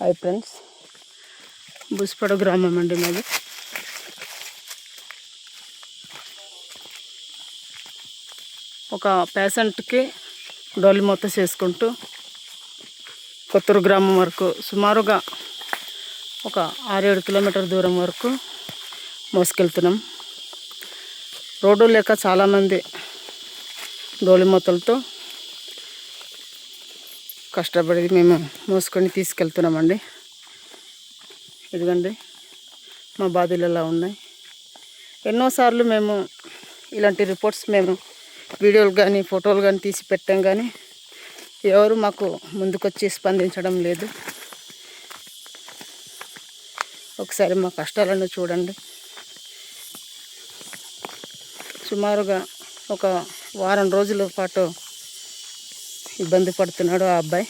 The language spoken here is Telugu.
హాయ్ ఫ్రెండ్స్, బుస్పడ గ్రామం అండి మాది. ఒక పేషెంట్కి డోలి మూత చేసుకుంటూ కొత్తూరు గ్రామం వరకు సుమారుగా ఒక 6-7 కిలోమీటర్ దూరం వరకు మోసుకెళ్తున్నాం. రోడ్డు లేక చాలామంది డోలి మూతలతో కష్టపడి మేము మోసుకొని తీసుకెళ్తున్నామండి. ఇదిగండి మా బాధలు ఎలా ఉన్నాయి. ఎన్నోసార్లు మేము ఇలాంటి రిపోర్ట్స్ మేము వీడియోలు కానీ ఫోటోలు కానీ తీసి పెట్టాం, కానీ ఎవరు మాకు ముందుకొచ్చి స్పందించడం లేదు. ఒకసారి మా కష్టాలను చూడండి. సుమారుగా ఒక వారం రోజుల పాటు ఇబ్బంది పడుతున్నాడు ఆ అబ్బాయి.